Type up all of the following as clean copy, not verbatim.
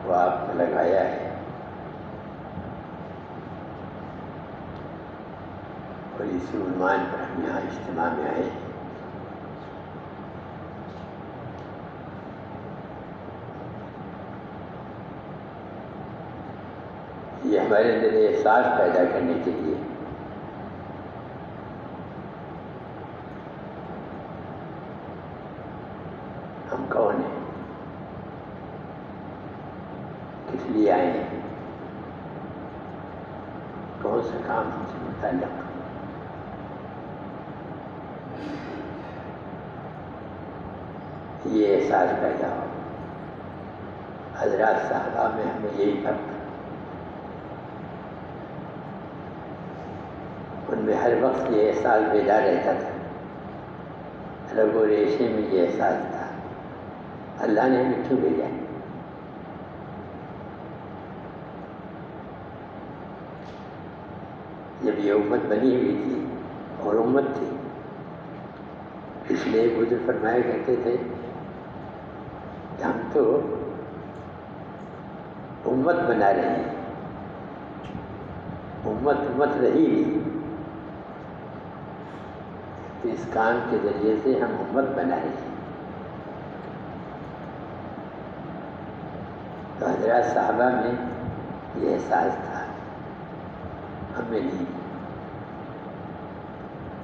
وہ آپ کو لگایا ہے اور اسی عنوان پر ہم یہاں اجتماع میں آئے ہیں۔ یہ ہمارے اندر احساس پیدا کرنے کے لیے ہم کون ہیں، کس لیے آئے ہیں، کون سا کام ہم سے متعلق، یہ احساس پیدا ہو۔ حضرات صحابہ میں ہمیں یہی فرق، ان میں ہر وقت یہ احساس بیدار رہتا تھا، رگ و ریشے میں یہ احساس تھا اللہ نے ہمیں کیوں بھیجا ہے۔ جب یہ امت بنی ہوئی تھی اور امت تھی، اس لیے بزرگ فرمایا کرتے تھے کہ ہم تو امت بنا رہے ہیں، امت رہی نہیں، تو اس کام کے ذریعے سے ہم امت بنا رہے ہیں۔ تو حضرات صحابہ میں یہ احساس تھا، ہمیں نہیں،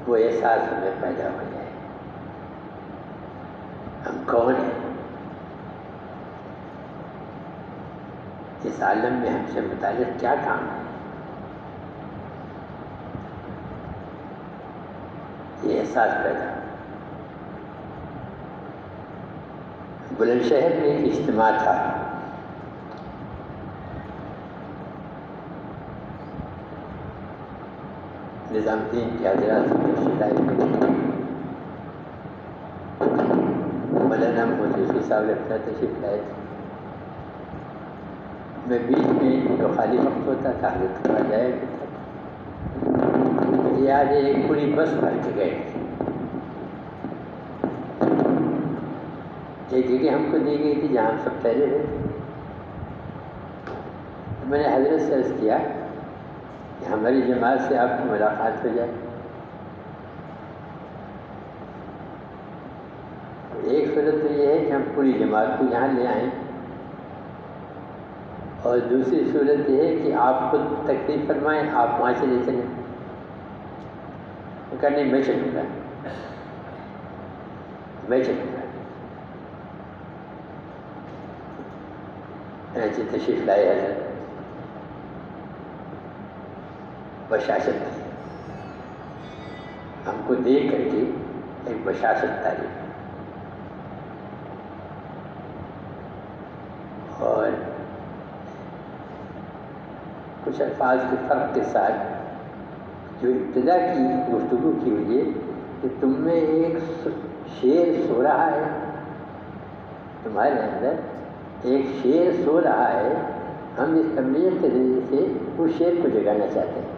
وہ احساس ہمیں پیدا ہو جائے، ہم کون ہیں، اس عالم میں ہم سے متعلق کیا کام ہے، یہ احساس پیدا۔ بلند شہر میں ایک اجتماع تھا، نظام الدین کے حضرات سے تشریف لائے، مولانا محمد یوسف صاحب رحمۃ تشریف لائے تھے۔ میں بیچ میں جو خالی وقت ہوتا تھا حضرت کا جایا کرتا تھا، یہ آج ایک پوری بس بھر کے گئے تھے۔ ایک جگہ ہم کو دی گئی تھی جہاں ہم سب پہلے ہوئے، میں نے حضرت سے عرض کیا کہ ہماری جماعت سے آپ کی ملاقات ہو جائے۔ ایک صورت تو یہ ہے کہ ہم پوری جماعت کو یہاں لے آئیں، اور دوسری صورت یہ ہے کہ آپ خود تکلیف فرمائیں، آپ وہاں چلے چلیں۔ وہ کہا نہیں، میں چلوں گا، میں چلوں گا۔ تشریف لائے حضرت، بشاشت تھی، ہم کو دیکھ کر کے ایک بشاشت تعریف، اور کچھ الفاظ کے فرق کے ساتھ جو ابتدا کی گفتگو کی ہوئی ہے کہ تم میں ایک شیر سو رہا ہے، تمہارے اندر ایک شیر سو رہا ہے، ہم اس تبلیغ کے ذریعے سے اس شیر کو جگانا چاہتے ہیں۔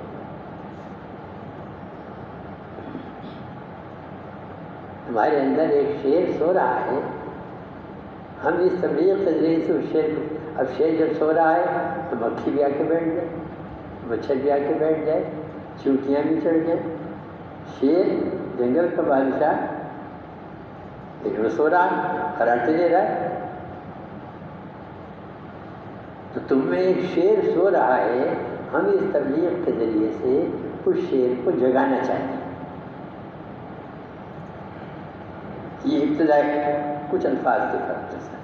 تمہارے اندر ایک شیر سو رہا ہے، ہم اس تبلیغ کے ذریعے سے اس شیر کو، اب شیر جب سو رہا ہے تو مکھی بھی آ کے بیٹھ جائے، مچھر بھی آ کے بیٹھ جائے، چیونٹیاں بھی چڑھ جائیں، شیر جنگل کا بادشاہ لیکن وہ سو رہا ہے، خراٹے دے رہا ہے۔ تو تم میں ایک شیر سو رہا ہے، ہم اس تبلیغ کے ذریعے سے اس شیر کو جگانا چاہتے ہیں۔ یہ ابتدا کچھ الفاظ کے فرق کے ساتھ۔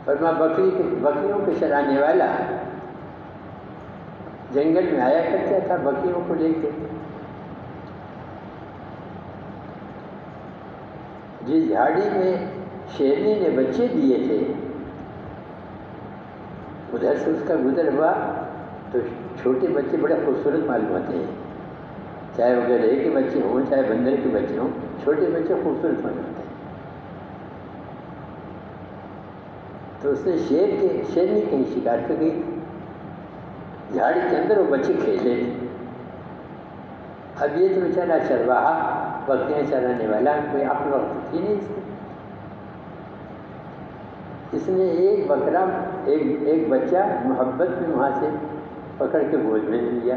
فرما بکریوں کو چرانے والا جنگل میں آیا کرتا تھا بکریوں کو لے کے، جس جھاڑی میں شیرنی نے بچے دیے تھے ادھر سے اس کا گزر ہوا تو چھوٹے بچے بڑے خوبصورت معلوم ہوتے ہیں، چاہے وہ گدھے کے بچے ہوں چاہے بندر کے بچے ہوں، چھوٹے بچے خوبصورت معلوم ہوتے ہیں۔ تو اس نے شیرنی کہیں شکار کر گئی، جھاڑی کے اندر وہ بچے کھیل رہے تھے۔ اب یہ تو بیچارہ چرواہا بکریاں چرانے والا کوئی عقل وقت تھی نہیں اس کی. اس نے ایک بکرا ایک بچہ محبت میں وہاں سے پکڑ کے گود میں لے لیا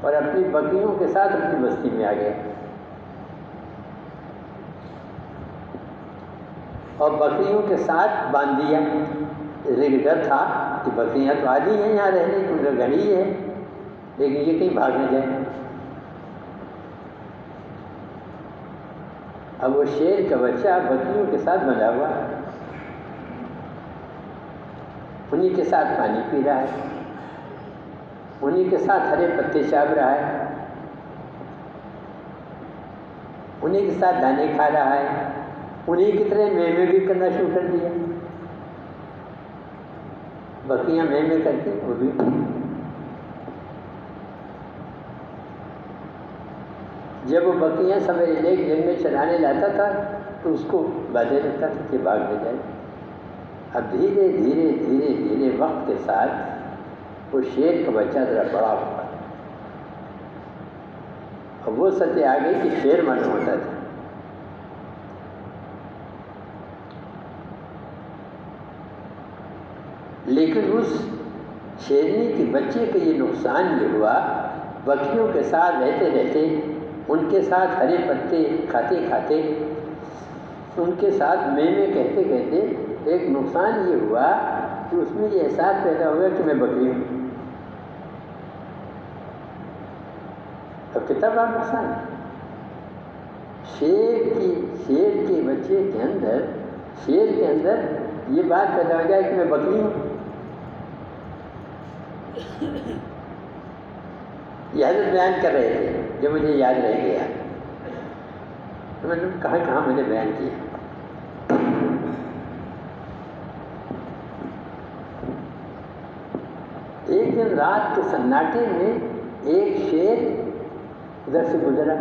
اور اپنی بکریوں کے ساتھ اپنی بستی میں آ گیا. اور بکریوں کے ساتھ باندھ دیا. ڈر تھا کہ بکریاں تو آدھی ہیں یہاں رہنے کی، گھر ہی ہے، لیکن یہ کہیں بھاگ نہ جائے. اب وہ شیر کا بچہ بکریوں کے ساتھ بندھا ہوا ہے، انہیں کے ساتھ پانی پی رہا ہے، انہیں کے ساتھ ہرے پتے چاب رہا ہے، انہیں کے ساتھ دانے کھا رہا ہے، انہیں کی طرح میں بھی کرنا شروع کر دیا. بکریاں میں کرتی وہ بھی. جب وہ بکریاں سویرے لے کے جن میں چرانے لاتا تھا تو اس کو باندھے رکھتا تھا کہ بھاگ نہ جائے. اب دھیرے دھیرے دھیرے دھیرے وقت کے ساتھ وہ شیر کا بچہ ذرا بڑا ہوا اور وہ سطح آ گئی کہ شیر معلوم ہوتا تھا. لیکن اس شیرنی کے بچے کا یہ نقصان یہ ہوا، بکریوں کے ساتھ رہتے رہتے، ان کے ساتھ ہرے پتے کھاتے کھاتے، ان کے ساتھ میں کہتے کہتے ایک نقصان یہ ہوا کہ اس میں یہ احساس پیدا ہو گیا کہ میں بکری ہوں. اب کتنا بڑا نقصان ہے. شیر کے بچے کے اندر، شیر کے اندر یہ بات پیدا ہو جائے کہ میں بکری ہوں. یہ حضرت بیان کر رہے تھے جو مجھے یاد رہ گیا. میں نے کہاں میں نے بیان کیا. ایک دن رات کے سناٹے میں ایک شیر ادھر سے گزرا.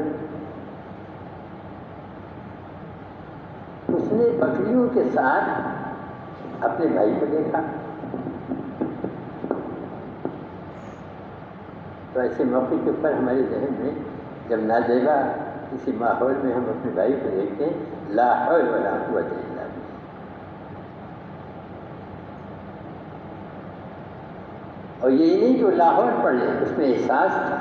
اس نے بکریوں کے ساتھ اپنے بھائی کو دیکھا. تو ایسے موقع کے اوپر ہمارے ذہن میں جب نازیبا کسی ماحول میں ہم اپنے بھائی کو دیکھتے ہیں، لا حول ولا قوت الا باللہ. اور یہی نہیں کہ وہ لاہور پڑھ لے، اس میں احساس تھا.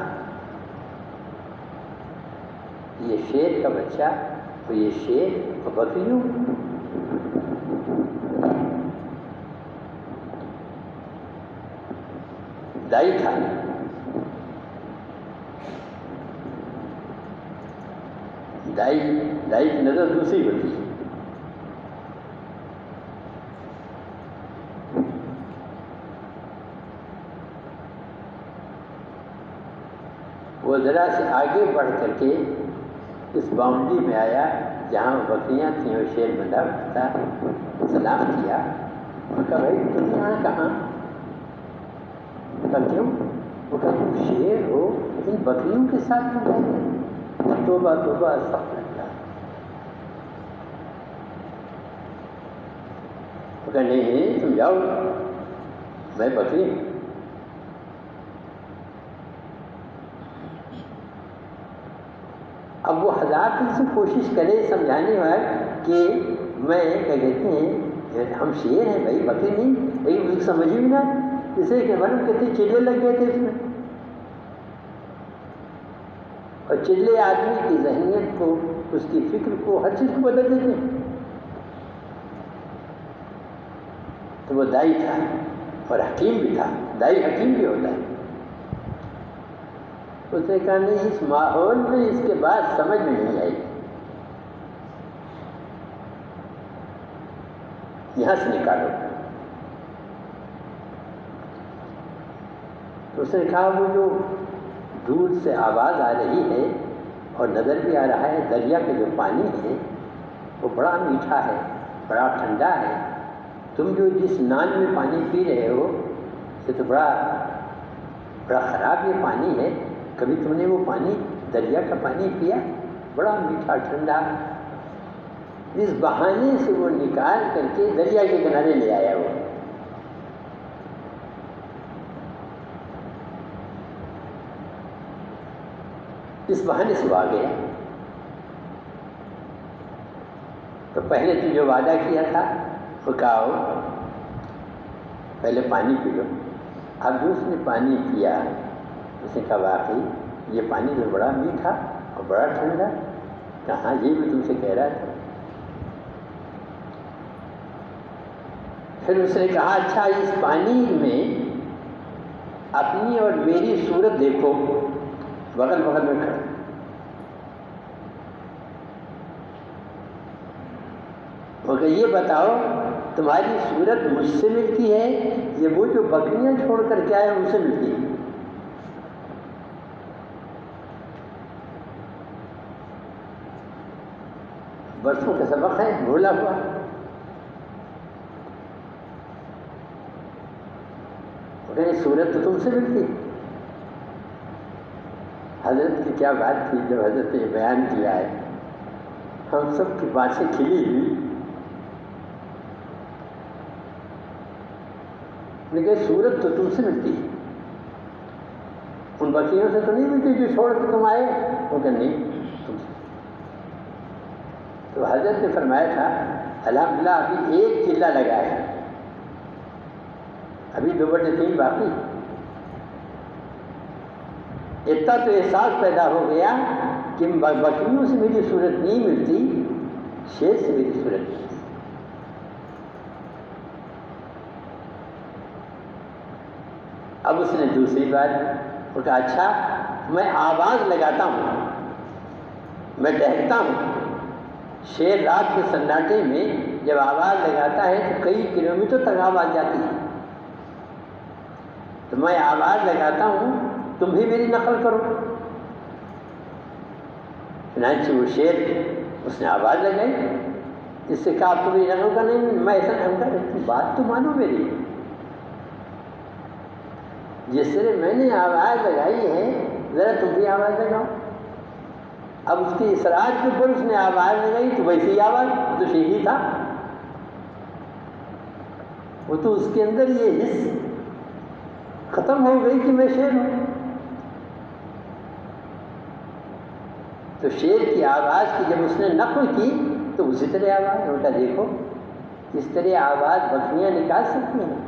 یہ شیر کا بچہ اور یہ شیر اور بکریوں، دائی تھا. دائی کی نظر دوسری ہوتی ہے. وہ ذرا سے آگے بڑھ کر کے اس باؤنڈری میں آیا جہاں بکریاں تھیں اور شیر بندھا تھا. سلام کیا اور کہا بھائی تم یہاں کہاں؟ کہا کیوں؟ وہ کہا تم شیر ہو ان بکریوں کے ساتھ بندھا ہے. توبہ توبہ استغفر اللہ. وہ کہا نہیں تم جاؤ، میں بکری ہوں. اب وہ ہزار دن سے کوشش کرے سمجھانے والا کہ میں کیا کہتے ہیں ہم شیر ہیں بھائی بکری نہیں، لیکن اس سمجھ بھی نہ. اسے کہ ہم کہتے چلے لگ گئے تھے اس میں. اور چلے آدمی کی ذہنیت کو، اس کی فکر کو، ہر چیز کو بدل دیتے ہیں. تو وہ دائی تھا اور حکیم بھی تھا. دائی حکیم بھی ہوتا ہے. اس نے کہا نہیں اس ماحول میں اس کے بعد سمجھ میں نہیں آئی، یہاں سے نکالو. تو اس نے کہا وہ جو دور سے آواز آ رہی ہے اور نظر بھی آ رہا ہے، دریا کا جو پانی ہے وہ بڑا میٹھا ہے، بڑا ٹھنڈا ہے. تم جو جس نان میں پانی پی رہے ہو یہ تو بڑا خراب یہ پانی ہے. کبھی تم نے وہ پانی دریا کا پانی پیا؟ بڑا میٹھا ٹھنڈا. اس بہانے سے وہ نکال کر کے دریا کے کنارے لے آیا. وہ اس بہانے سے وہ آ گیا. تو پہلے تو جو وعدہ کیا تھا وہ کہا پہلے پانی پی لو. اب جو اس نے پانی پیا اس نے کہا واقعی یہ پانی تو بڑا میٹھا اور بڑا ٹھنڈا. کہاں یہ بھی تم سے کہہ رہا تھا. پھر اس نے کہا اچھا اس پانی میں اپنی اور میری صورت دیکھو بغل بغل میں کھڑا. مگر یہ بتاؤ تمہاری صورت مجھ سے ملتی ہے یہ وہ جو بکریاں چھوڑ کر کے آئے ان سے ملتی ہے؟ برسوں کا سبق ہے بھولا ہوا. مگر یہ صورت تو تم سے ملتی. حضرت کی کیا بات تھی جب حضرت نے بیان کیا ہے ہم سب کی باتیں کھلی ہوئی. لیکن صورت تو تم سے ملتی ہے ان بکریوں سے تو نہیں ملتی جو چھوڑ کے تم آئے. وہ کہ نہیں تم سے. تو حضرت نے فرمایا تھا الحمدللہ ابھی ایک چلہ لگا ہے ابھی 2/3 باقی. اتنا تو احساس پیدا ہو گیا کہ بکریوں سے میری صورت نہیں ملتی شیر سے میری صورت ملتی. اب اس نے دوسری بات وہ کہا اچھا میں آواز لگاتا ہوں میں ڈہکتا ہوں. شیر رات کے سناٹے میں جب آواز لگاتا ہے تو کئی کلومیٹر تک آواز جاتی ہے. تو میں آواز لگاتا ہوں تم بھی میری نقل کرو. چنانچہ وہ شیر اس نے آواز لگائی. اس سے کہا تم میری نقل کا نہیں میں ایسا نہیں کروں. بات تو مانو میری. جس طرح میں نے آواز لگائی ہے ذرا تم بھی آواز لگاؤ. اب اس کی اصرار کے اوپر اس نے آواز لگائی تو ویسی آواز تو شیر ہی تھا. وہ تو اس کے اندر یہ حس ختم ہو گئی کہ میں شیر ہوں. تو شیر کی آواز کی جب اس نے نقل کی تو اسی طرح آواز. ان کا دیکھو اس طرح آواز بکریاں نکال سکتی ہیں.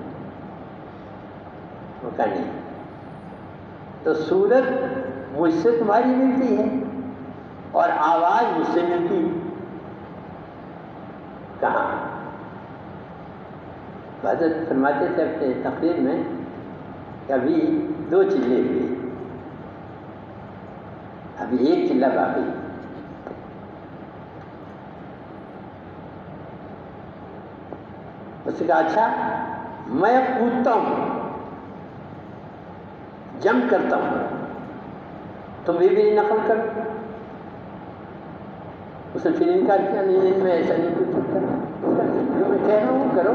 وہ کہا نہیں. تو صورت مجھ سے تمہاری ملتی ہے اور آواز مجھ سے ملتی ہے. کہاں؟ حضرت فرماتے تھے اپنے تقریر میں کہ ابھی 2 چلے ہوئے ابھی 1 چلہ باقی. اس نے کہا اچھا میں کودتا ہوں جم کرتا ہوں تم بھی میری نقل کرو. اس نے پھر انکار کیا نہیں میں ایسا نہیں کچھ سکتا. جو میں کہہ رہا ہوں کرو.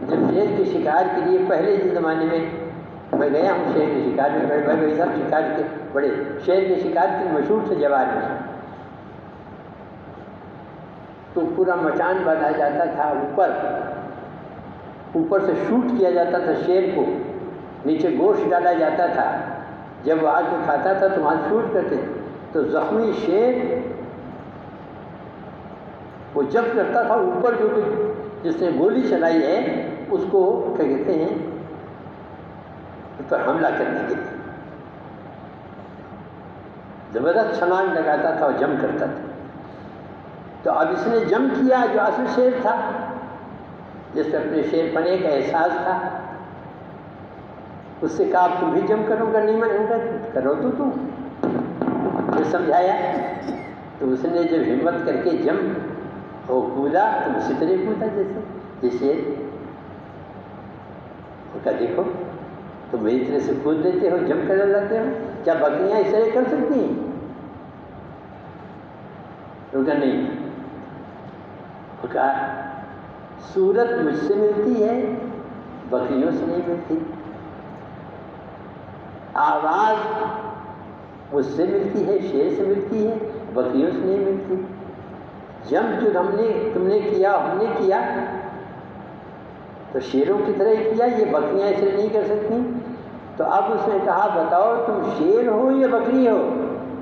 جب شیر کے شکار کے لیے پہلے کے زمانے میں گیا ہوں شیر کے شکار میں بڑے بڑے صاحب شکار کے بڑے شیر کے شکار کے مشہور سے جوار میں تو پورا مچان باندھا جاتا تھا. اوپر سے شوٹ کیا جاتا تھا شیر کو. نیچے گوشت ڈالا جاتا تھا. جب وہ آ کے کھاتا تھا تو وہاں شوٹ کرتے تو زخمی شیر وہ جب کرتا تھا اوپر جو کہ جس نے گولی چلائی ہے اس کو کیا کہتے ہیں اس پر حملہ کرنے کے لیے زبردست چھلانگ لگاتا تھا اور جم کرتا تھا. تو اب اس نے جم کیا جو اصل شیر تھا جس سے اپنے شیر پنے کا احساس تھا. اس سے کہا تم بھی جم کرو گا. نہیں میں کرو تو تم یہ سمجھایا. تو اس نے جب ہمت کر کے جم وہ کودا تو اسی طرح کودا جیسے وہ کہا دیکھو تم میری طرح سے کود دیتے ہو جم کر لگتے ہو. کیا بکریاں اس طرح کر سکتی ہیں؟ تو کہا نہیں. وہ کہا صورت مجھ سے ملتی ہے بکریوں سے نہیں ملتی. آواز مجھ سے ملتی ہے شیر سے ملتی ہے بکریوں سے نہیں ملتی. جم جو تم نے کیا ہم نے کیا تو شیروں کی طرح ہی کیا. یہ بکریاں ایسے نہیں کر سکتی. تو اب اس نے کہا بتاؤ تم شیر ہو یا بکری ہو؟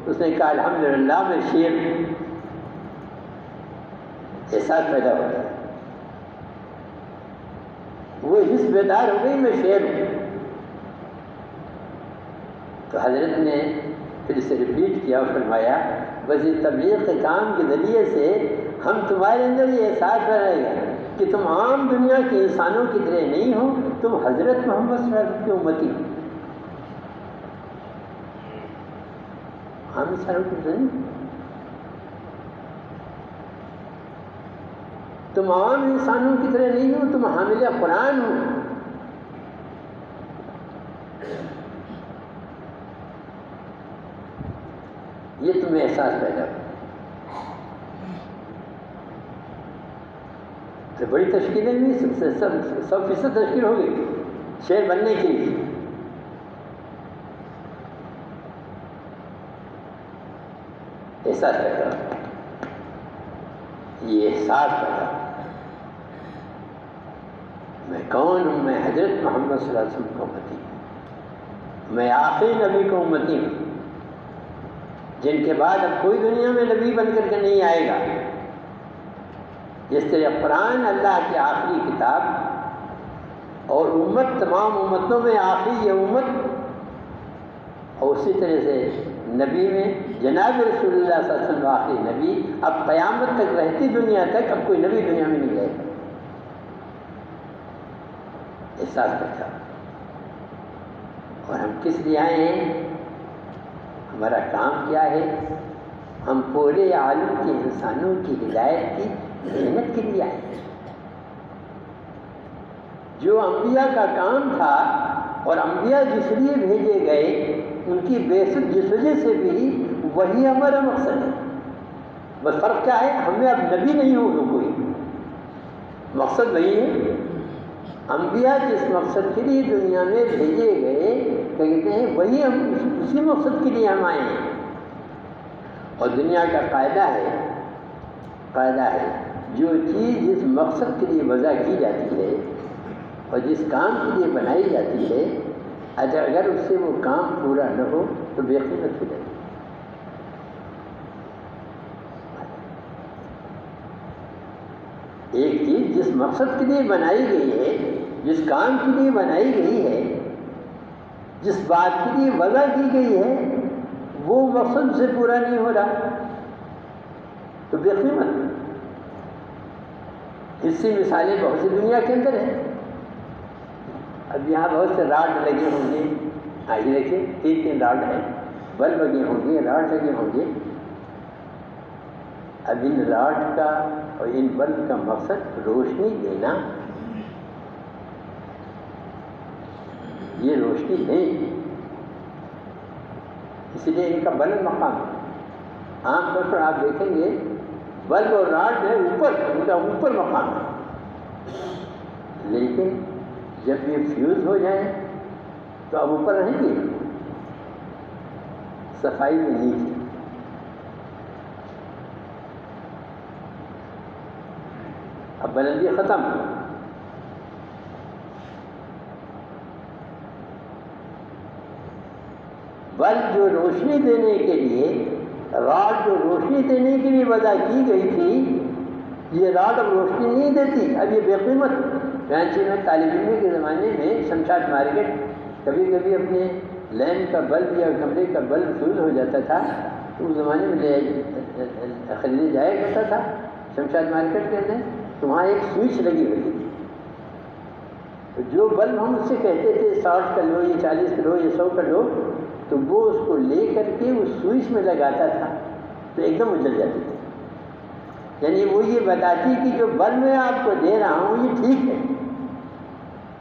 اس نے کہا الحمدللہ میں شیر ہوں. احساس پیدا ہو گیا، وہ حس بیدار ہو گئی میں شیر ہوں۔ تو حضرت نے پھر اسے ریپیٹ کیا اور فرمایا بس اس تبلیغ کے کام کے ذریعے سے ہم تمہارے اندر یہ احساس رہے گا کہ تم عام دنیا کے انسانوں کی طرح نہیں ہو، تم حضرت محمد صلی اللہ علیہ وسلم کی امتی ہو۔ عام انسانوں کی طرح نہیں، تم عام انسانوں کی طرح نہیں ہو، تم حامل قرآن ہو۔ یہ تمہیں احساس پیدا ہو تو بڑی تشکیلیں بھی سب فیصد تشکیل ہو گئی شعر بننے کے لیے۔ احساس پیدا ہو، یہ احساس پیدا ہو میں کون ہوں، میں حضرت محمد صلی اللہ علیہ وسلم کا امتی ہوں، میں آخری نبی کا امتی ہوں جن کے بعد اب کوئی دنیا میں نبی بن کر کے نہیں آئے گا۔ جس طرح قرآن اللہ کی آخری کتاب اور امت تمام امتوں میں آخری یہ امت، اور اسی طرح سے نبی میں جناب رسول اللہ صلی اللہ علیہ وسلم آخری نبی، اب قیامت تک رہتی دنیا تک اب کوئی نبی دنیا میں نہیں رہے گا۔ احساس پیدا، اور ہم کس لیے آئے ہیں، ہمارا کام کیا ہے، ہم پورے عالم کے انسانوں کی ہدایت کی محنت کے لیے آئے ہیں۔ جو انبیاء کا کام تھا اور انبیاء جس لیے بھیجے گئے ان کی بعثت جس وجہ سے بھی وہی ہمارا مقصد ہے، بس فرق کیا ہے، ہمیں اب نبی نہیں ہوگا کوئی، مقصد وہی ہے۔ انبیاء جس مقصد کے لیے دنیا میں بھیجے گئے کہتے ہیں وہی ہم اسی مقصد کے لیے ہم آئے ہیں۔ اور دنیا کا قاعدہ ہے جو چیز جس مقصد کے لیے وضع کی جاتی ہے اور جس کام کے لیے بنائی جاتی ہے، اگر اس سے وہ کام پورا نہ ہو تو بے قیمت ہو جائے گی۔ ایک چیز جس مقصد کے لیے بنائی گئی ہے، جس کام کے لیے بنائی گئی ہے، جس بات کے لیے وضع کی گئی ہے، وہ مقصد سے پورا نہیں ہو رہا تو بے قیمت۔ اس سے مثالیں بہت سی دنیا کے اندر ہیں۔ اب یہاں بہت سے راڈ لگے ہوں گے، آئیے دیکھیں 3 راڈ ہیں، بلب لگے ہوں گے، راڈ لگے ہوں گے۔ اب ان راڈ کا اور ان بلب کا مقصد روشنی دینا، یہ روشنی نہیں، اس لیے ان کا بلند مقام ہے۔ عام طور پر آپ دیکھیں گے بلب اور راڈ ہے اوپر، ان کا اوپر مقام ہے، لیکن جب یہ فیوز ہو جائیں تو اب اوپر رہیں گے، صفائی میں نیچے۔ اب بلندی ختم، بلب جو روشنی دینے کے لیے، راڈ جو روشنی دینے کے لیے وضع کی گئی تھی، یہ راڈ اب روشنی نہیں دیتی، اب یہ بے قیمت۔ چنانچہ میں طالب علم کے زمانے میں شمشاد مارکیٹ کبھی کبھی اپنے لین کا بلب یا کمرے کا بلب فیوز ہو جاتا تھا تو اس زمانے میں خریدنے جایا کرتا تھا شمشاد مارکیٹ کے اندر، تو وہاں ایک سوئچ لگی ہوئی تھی۔ تو جو بلب ہم اس سے کہتے تھے 60 کا لو، یہ 40 کا لو، یہ 100 کا لو، تو وہ اس کو لے کر کے اس سوئچ میں لگاتا تھا تو ایک دم اجل جاتی تھی۔ یعنی وہ یہ بتاتی کہ جو بلب میں آپ کو دے رہا ہوں یہ ٹھیک ہے،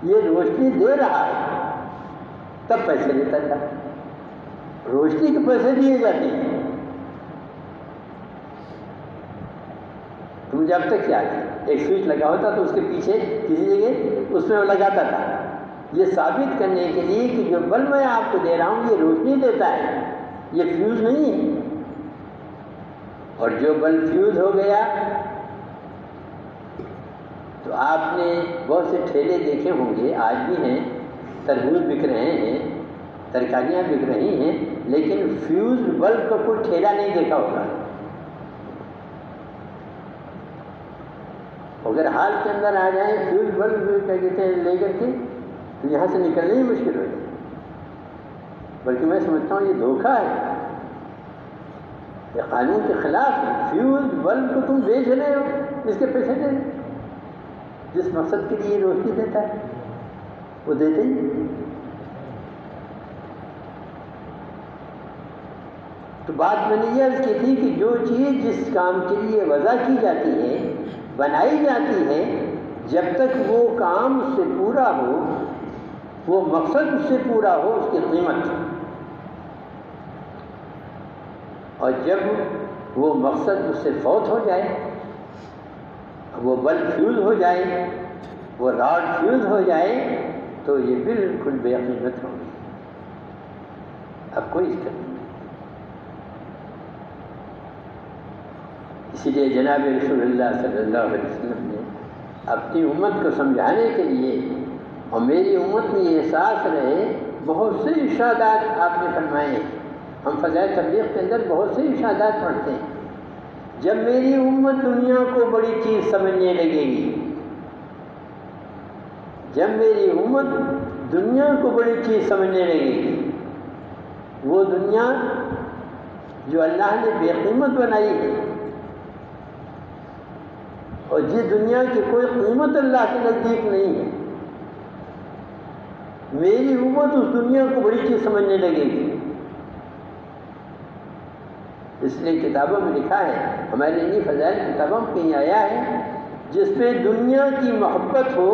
یہ روشنی دے رہا ہے، تب پیسے لیتا تھا۔ روشنی کے پیسے دیے جاتے ہیں۔ تو مجھے اب تک یاد ہے ایک سوئچ لگا ہوتا تو اس کے پیچھے کسی جگہ اس میں وہ لگاتا تھا، یہ ثابت کرنے کے لیے کہ جو بلب میں آپ کو دے رہا ہوں یہ روشنی دیتا ہے، یہ فیوز نہیں ہے۔ اور جو بلب فیوز ہو گیا تو آپ نے بہت سے ٹھیلے دیکھے ہوں گے، آج بھی ہیں، تربوز بک رہے ہیں، ترکاریاں بک رہی ہیں، لیکن فیوز بلب کا کوئی ٹھیلا نہیں دیکھا ہوگا۔ اگر حال کے اندر آ جائیں فیوز بلب کیا کہتے ہیں لے کر کے تو یہاں سے نکلنا ہی مشکل ہو جائے. بلکہ میں سمجھتا ہوں یہ دھوکہ ہے، یہ قانون کے خلاف ہے. فیوز بلب کو تم بیچ رہے ہو، اس کے پیسے دے رہے، جس مقصد کے لیے روشنی دیتا ہے وہ دیتے ہی. تو بات میں نے یہ عرض کی تھی کہ جو چیز جس کام کے لیے وضع کی جاتی ہے، بنائی جاتی ہے، جب تک وہ کام اس سے پورا ہو، وہ مقصد اس سے پورا ہو، اس کی قیمت. اور جب وہ مقصد اس سے فوت ہو جائے، وہ بلب فیوز ہو جائے، وہ راڈ فیوز ہو جائے، تو یہ بالکل بے قیمت ہوگی، اب کوئی اس کا نہیں. اسی لیے جناب رسول اللہ صلی اللہ علیہ وسلم نے اپنی امت کو سمجھانے کے لیے، اور میری امت میں یہ احساس رہے، بہت سے ارشادات آپ نے فرمائے ہیں. ہم فضائل تبلیغ کے اندر بہت سے ارشادات پڑھتے ہیں. جب میری امت دنیا کو بڑی چیز سمجھنے لگے گی، جب میری امت دنیا کو بڑی چیز سمجھنے لگے گی، وہ دنیا جو اللہ نے بے قیمت بنائی ہے، اور جس دنیا کی کوئی قیمت اللہ کے نزدیک نہیں ہے، میری امت اس دنیا کو بڑی چیز سمجھنے لگے گی. اس لیے کتابوں میں لکھا ہے، ہمارے انہی فضائل کتابوں میں کہیں آیا ہے، جس پہ دنیا کی محبت ہو،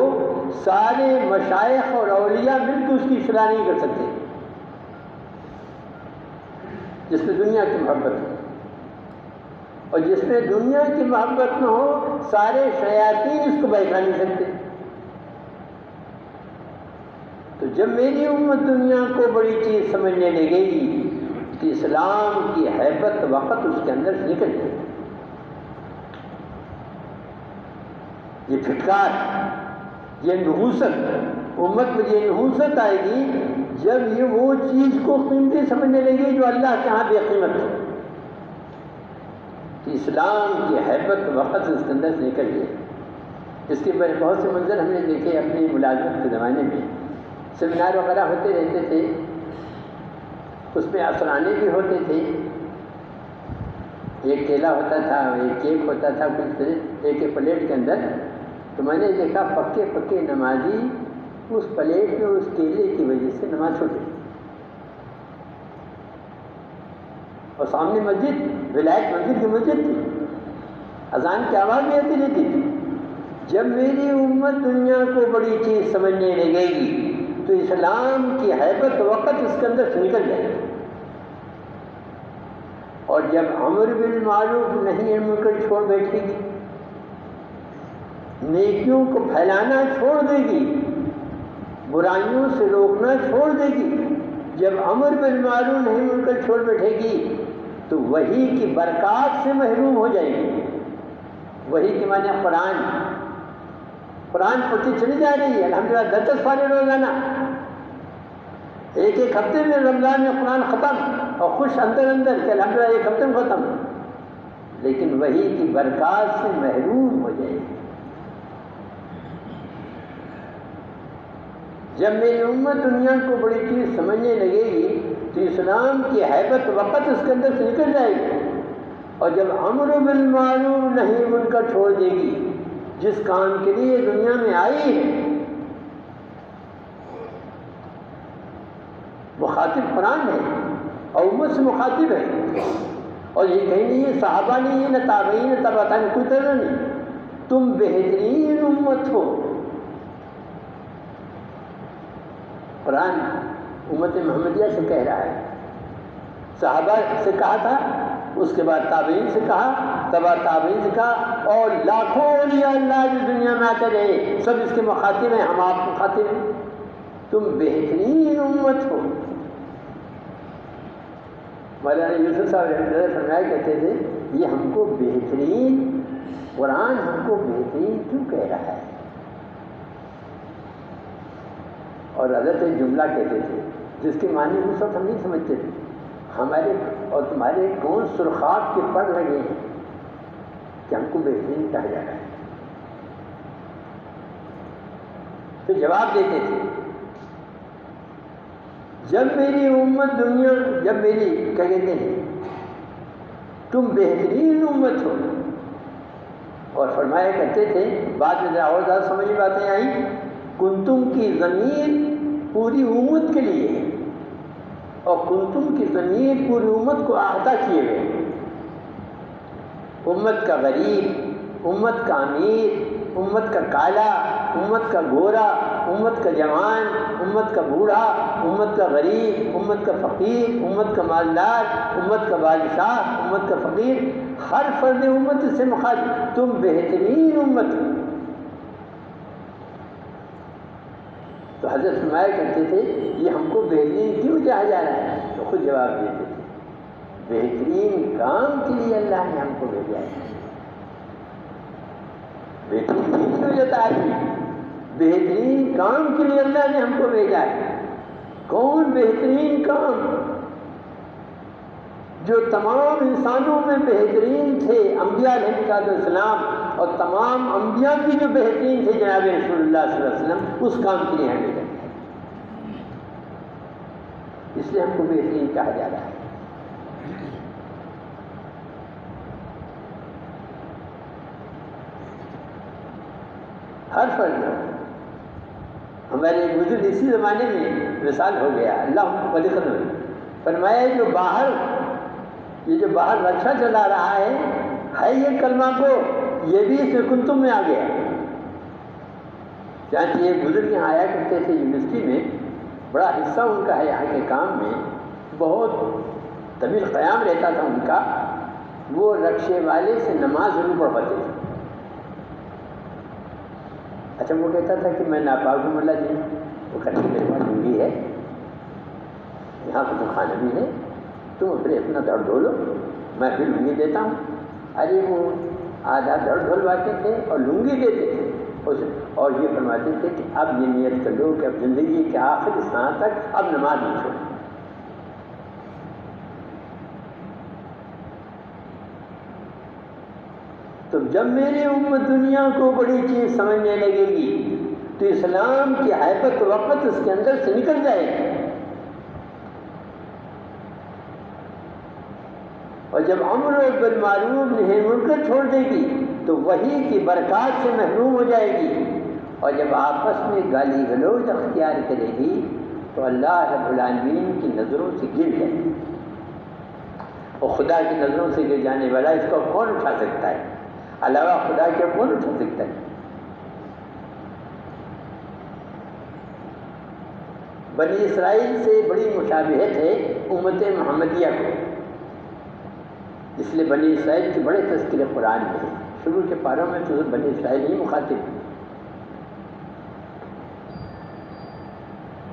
سارے مشائخ اور اولیاء مل کے اس کی اصلاح نہیں کر سکتے. جس پہ دنیا کی محبت ہو، اور جس میں دنیا کی محبت نہ ہو، سارے شیاطین اس کو بہکا نہیں سکتے. تو جب میری امت دنیا کو بڑی چیز سمجھنے لگے گی کہ اسلام کی ہیبت وقت اس کے اندر سے نکل جائے. یہ پھٹکار، یہ نحوست، امت میں یہ نحوست آئے گی جب یہ وہ چیز کو قیمتی سمجھنے لگی جو اللہ کے ہاں بے قیمت ہے، کہ اسلام کی ہیبت وقت اس کے اندر سے نکل گئی. اس کے بہت سے منظر ہم نے دیکھے اپنی ملازمت کے زمانے میں. سیمینار وغیرہ ہوتے رہتے تھے، اس میں افسرانے بھی ہوتے تھے. ایک کیلا ہوتا تھا، ایک کیک ہوتا تھا، کچھ ایک پلیٹ کے اندر. تو میں نے دیکھا پکے پکے نمازی اس پلیٹ میں اس کیلے کی وجہ سے نماز چھوڑ گئی. اور سامنے مسجد، ولایت مسجد کی مسجد تھی، اذان کی آواز بھی آتی رہتی تھی. جب میری امت دنیا کو بڑی چیز سمجھنے لگے گی تو اسلام کی ہیبت وقت اس کے اندر سے نکل جائے گی. اور جب امر بالمعروف نہی عن منکر چھوڑ بیٹھے گی، نیکیوں کو پھیلانا چھوڑ دے گی، برائیوں سے روکنا چھوڑ دے گی، جب امر بالمعروف نہی عن منکر چھوڑ بیٹھے گی تو وحی کی برکات سے محروم ہو جائے گی. وحی کے معنی قرآن پڑھتی چلی جا رہی ہے، الحمدللہ 10 پارے روزانہ، ایک ہفتے میں رمضان میں قرآن ختم، اور خوش اندر کہ الحمدللہ ایک ہفتے میں ختم، لیکن وحی کی برکات سے محروم ہو جائے گی. جب میری امت دنیا کو بڑی چیز سمجھنے لگے گی تو اسلام کی ہیبت وقت اس کے اندر سے نکل جائے گی. اور جب امر بالمعروف نہی عن منکر چھوڑ دے گی، جس کام کے لیے دنیا میں آئی ہے، مخاطب قرآن ہے اور امت سے مخاطب ہے. اور یہ کہیں نہیں ہے، صحابہ نہیں ہے، نہ تابعین، نہ تبع تابعین، کوئی طرح نہیں. تم بہترین امت ہو. قرآن امت محمدیہ سے کہہ رہا ہے، صحابہ سے کہا تھا، اس کے بعد تابعین سے کہا، تبع تابعین سے کہا، اور لاکھوں اولیاء اللہ جو دنیا میں آتے رہے سب اس کے مخاطب ہیں. ہم آپ مخاطب ہیں. تم بہترین امت ہو. مولانا یوسف صاحب رحمۃ اللہ فرمایا کرتے تھے، یہ ہم کو بہترین، قرآن ہم کو بہترین کیوں کہہ رہا ہے؟ اور حضرت ایک جملہ کہتے تھے جس کے معنی اس وقت ہم نہیں سمجھتے تھے، ہمارے اور تمہارے کون سرخاب کے پڑ لگے ہیں کہ ہم کو بہترین کہا جا رہا ہے. پھر جواب دیتے تھے جب میری امت دنیا جب میری کیا کہتے ہیں تم بہترین امت ہو، اور فرمایا کرتے تھے بعد میں اور زیادہ سمجھ میں باتیں آئیں، کنتم کی ضمیر پوری امت کے لیے ہے اور کنتم کی ضمیر پوری امت کو احاطہ کیے ہوئے، امت کا غریب، امت کا امیر، امت کا کالا، امت کا گورا، امت کا جوان، امت کا بوڑھا، امت کا غریب، امت کا فقیر، امت کا مالدار، امت کا بادشاہ، امت کا فقیر، ہر فرد امت سے مخاطب، تم بہترین امت ہو۔ تو حضرت فرمایا کرتے تھے یہ ہم کو بہترین کیوں کہا جا رہا ہے؟ تو خود جواب دیتے تھے بہترین کام کے لیے اللہ نے ہم کو بھیجا ہے۔ بہترین کیوں جاتا ہے؟ بہترین کام کے لیے اللہ نے ہم کو بھیجا ہے۔ کون بہترین کام؟ جو تمام انسانوں میں بہترین تھے انبیاء علیہ السلام، اور تمام انبیاء کی جو بہترین تھے جناب رسول اللہ صلی اللہ علیہ وسلم، اس کام کے لیے ہمیں بھیجا ہے، اس لیے ہم کو بہترین کہا جا رہا ہے۔ ہر فرد ہمارے بزرگ اسی زمانے میں مثال ہو گیا، اللہ علیہ فرمایا جو باہر رکشہ چلا رہا ہے یہ کلمہ کو، یہ بھی اس کنتم میں آ گیا۔ چانچہ ایک بزرگ یہاں آیا کرتے تھے یونیورسٹی میں، بڑا حصہ ان کا ہے یہاں کے کام میں، بہت طویل قیام رہتا تھا ان کا، وہ رکشے والے سے نماز ضرور پڑھواتے تھے۔ اچھا وہ کہتا تھا کہ میں ناپاک ہوں اللہ جی، وہ کہتے میرے پاس لنگی ہے، یہاں کو تو کھانا بھی ہے، تم اپنے اپنا دڑ دھو لو، میں پھر لنگی دیتا ہوں۔ ارے وہ آدھا دڑ دھلواتے تھے اور لنگی دیتے تھے، اور یہ فرماتے تھے کہ اب یہ نیت کر لو کہ اب زندگی کے آخر سانس تک اب نماز نہیں چھوڑیں۔ تو جب میری امت دنیا کو بڑی چیز سمجھنے لگے گی تو اسلام کی حیبت وقت اس کے اندر سے نکل جائے گی، اور جب امر بالمعروف نہی منکر چھوڑ دے گی تو وہی کی برکات سے محروم ہو جائے گی، اور جب آپس میں گالی گلوچ اختیار کرے گی تو اللہ رب العالمین کی نظروں سے گر جائے گی، اور خدا کی نظروں سے گر جانے والا اس کو کون اٹھا سکتا ہے؟ علاوہ خدا کے کون اٹھا سکتا ہے؟ بنی اسرائیل سے بڑی مشابہت ہے امت محمدیہ کو، اس لیے بنی اسرائیل کے بڑے تذکرے قرآن میں ہیں، شروع کے پاروں میں تو بنی اسرائیل ہی مخاطب،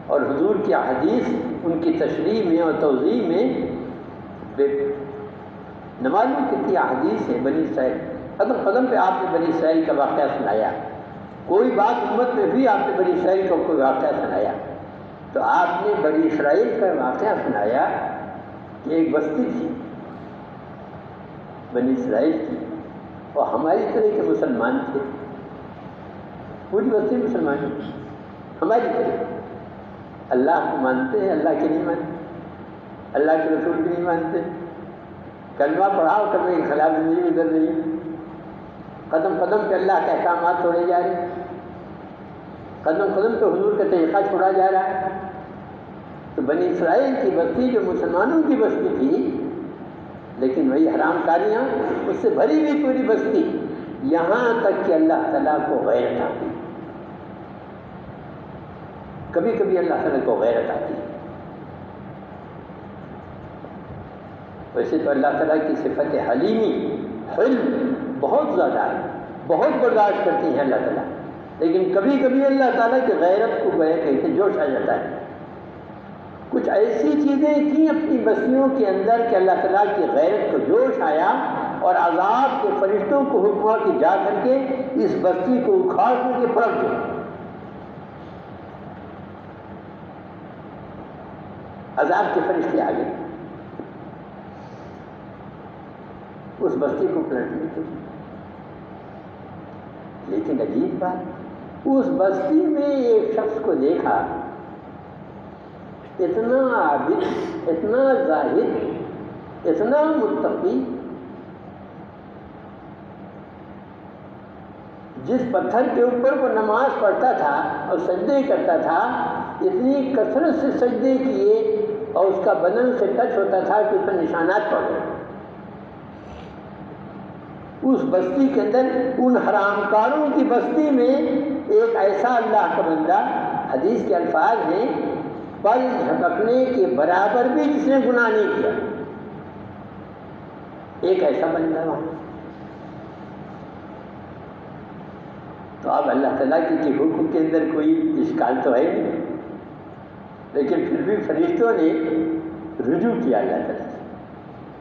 اور حضور کی احادیث ان کی تشریح میں اور توضیح میں نمازوں کتنی احادیث ہے بنی اسرائیل، قدم قدم پہ آپ نے بنی اسرائیل کا واقعہ سنایا، کوئی بات امت میں بھی آپ نے بنی اسرائیل کا کوئی واقعہ سنایا، تو آپ نے بنی اسرائیل کا واقعہ سنایا کہ ایک بستی تھی بنی اسرائیل کی، اور ہماری طرح کے مسلمان تھے، پوری بستی مسلمان تھی ہماری طرح، اللہ کو مانتے ہیں، اللہ کے نہیں مانتے، اللہ کے رسول کے نہیں مانتے، کلمہ پڑھاؤ کرنے کے خلاف زندگی گزر رہی ہے، قدم قدم پہ اللہ کے احکامات چھوڑے جا رہے ہیں، قدم قدم پہ حضور کا طریقہ چھوڑا جا رہا ہے۔ تو بنی اسرائیل کی بستی جو مسلمانوں کی بستی تھی، لیکن وہی حرام کاریاں اس سے بھری ہوئی پوری بستی، یہاں تک کہ اللہ تعالیٰ کو غیرت آتی، کبھی کبھی اللہ تعالیٰ کو غیرت آتی ہے۔ ویسے تو اللہ تعالیٰ کی صفت حلیمی، حلم بہت زیادہ ہے، بہت برداشت کرتی ہیں اللہ تعالیٰ، لیکن کبھی کبھی اللہ تعالیٰ کی غیرت کو کہتے جوش آ جاتا ہے۔ کچھ ایسی چیزیں تھیں اپنی بستیوں کے اندر کہ اللہ تعالیٰ کی غیرت کو جوش آیا، اور عذاب کے فرشتوں کو حکم ہوا کہ جا کر کے اس بستی کو اکھاڑ کر کے پلٹ دو۔ عذاب کے فرشتے آ گئے، اس بستی کو پلٹنے کے لیے۔ لیکن عجیب بات، اس بستی میں ایک شخص کو دیکھا، اتنا عابد، اتنا زاہد، اتنا متقی، جس پتھر کے اوپر وہ نماز پڑھتا تھا اور سجدے کرتا تھا، اتنی کثرت سے سجدے کیے اور اس کا بدن سے ٹچ ہوتا تھا کہ اس پر نشانات پڑ گئے۔ اس بستی کے اندر، ان حرام کاروں کی بستی میں ایک ایسا اللہ کا بندہ، حدیث کے الفاظ ہیں، پل جھپکنے کے برابر بھی جس نے گناہ نہیں کیا، ایک ایسا بندہ وہاں۔ تو اب اللہ تعالیٰ کے حکم کے اندر کوئی اشکال تو ہے نہیں، لیکن پھر بھی فرشتوں نے رجوع کیا اللہ تعالیٰ سے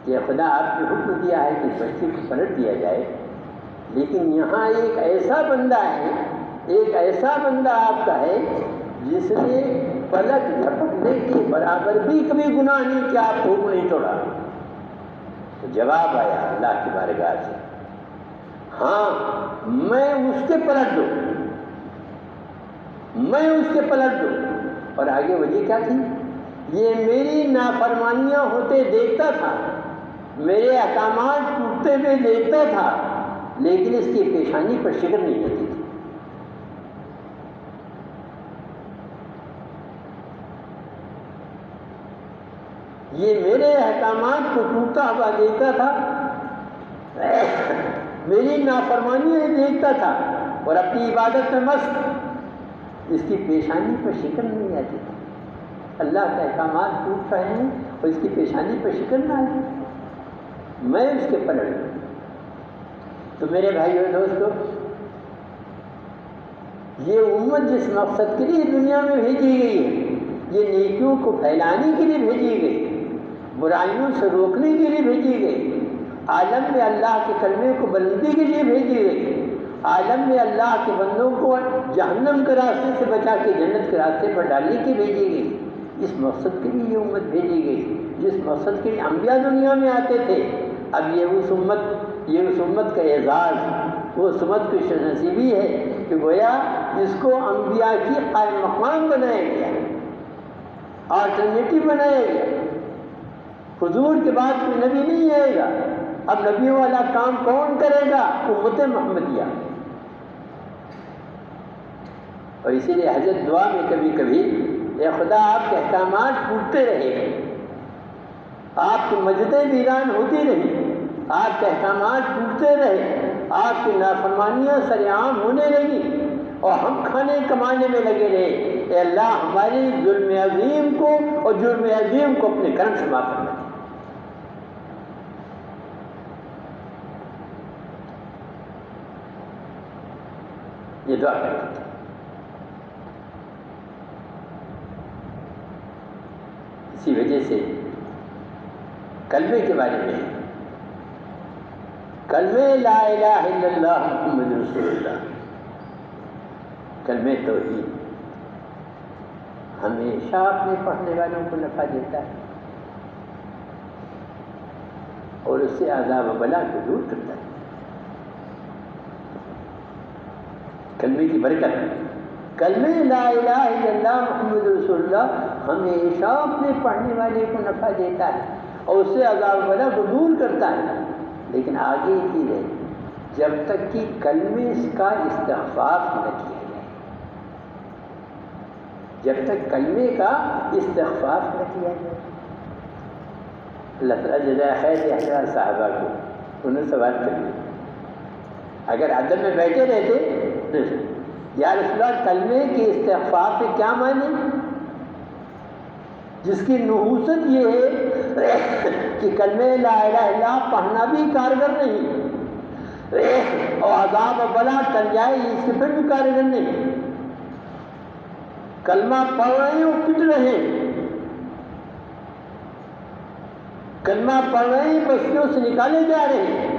کہ خدا آپ نے حکم دیا ہے کہ بچے کو پلٹ دیا جائے، لیکن یہاں ایک ایسا بندہ ہے، ایک ایسا بندہ آپ کا ہے جس نے پلک جھپکنے کے برابر بھی کبھی گناہ نہیں کیا، آپ کو حکم نہیں توڑا۔ تو جواب آیا اللہ کی بارگاہ سے، ہاں میں اس کے پلٹ دوں، میں اس کے پلٹ دوں۔ اور آگے وجہ کیا تھی؟ یہ میری نافرمانیاں ہوتے دیکھتا تھا، میرے احکامات ٹوٹتے ہوئے دیکھتا تھا، لیکن اس کی پیشانی پر شکر نہیں ہوتی تھی۔ یہ میرے احکامات کو ٹوٹتا ہوا دیکھتا تھا، میری نافرمانیاں دیکھتا تھا اور اپنی عبادت میں مست، اس کی پیشانی پر شکر نہیں آتی تھی۔ اللہ کے احکامات ٹوٹ رہے ہیں اور اس کی پیشانی پر شکر نہ آتی، میں اس کے پلٹ دوں۔ تو میرے بھائیو اور دوستو، یہ امت جس مقصد کے لیے دنیا میں بھیجی گئی ہے، یہ نیکیوں کو پھیلانے کے لیے بھیجی گئی، برائیوں سے روکنے کے لیے بھیجی گئی، عالم میں اللہ کے کلمے کو بلندی کے لیے بھیجی گئی، عالم میں اللہ کے بندوں کو جہنم کے راستے سے بچا کے جنت کے راستے پر ڈالنے کی بھیجی گئی۔ اس مقصد کے لیے یہ امت بھیجی گئی، جس مقصد کے لیے انبیاء دنیا میں آتے تھے۔ اب یہ اس امت کا اعزاز، وہ اس امت کی خوش نصیبی ہے کہ گویا اس کو انبیاء کی قائم مقام بنایا گیا، آلٹرنیٹو بنایا گیا۔ حضور کے بعد کوئی نبی نہیں آئے گا، اب نبیوں والا کام کون کرے گا؟ امت محمدیہ۔ اور اسی لیے حضرت دعا میں کبھی کبھی، اے خدا آپ کے احکامات ٹوٹتے رہے، آپ کی مسجدیں ویران ہوتی رہی، آپ کے احکامات ٹوٹتے رہے، آپ کی نافرمانیاں سر عام ہونے لگی اور ہم کھانے کمانے میں لگے رہے۔ اے اللہ ہماری ظلم عظیم کو اور جرم عظیم کو اپنے کرم سے معاف کرنا۔ یہ دعا کرتے تھے۔ اسی وجہ سے کلمے کے بارے میں، کلمے لا الہ الا اللہ محمد رسول اللہ، کلمے توحید ہمیشہ اپنے پڑھنے والوں کو نفع دیتا ہے اور اس سے عذاب و بلا کو دور کرتا ہے۔ کلمے کی برکت، کلمے لا الہ الا اللہ محمد رسول اللہ ہمیشہ اپنے پڑھنے والے کو نفع دیتا ہے اور اس سے عذاب و بلا کو دور کرتا ہے۔ لیکن آگے یہ چیز ہے، جب تک کہ کلمے کا استغفار نہ کیا جائے، جب تک کلمے کا استغفار نہ کیا جائے۔ اللہ تعالیٰ جزائے خیر احترام صاحبہ کو، انہوں نے سوال کر لیا، اگر ادب میں بیٹھے رہتے یا رسول اللہ کلمے کے استغفار سے کیا معنی، جس کی نحوست یہ ہے کہ کلمہ لا الہ الا اللہ پڑھنا بھی کارگر نہیں اور عذاب و بلا ٹل جائے اس سے پھر بھی کارگر نہیں۔ کلمہ پڑھ رہے ہیں اور پٹ رہے ہیں، کلمہ پڑھ رہے ہیں بستیوں سے نکالے جا رہے ہیں،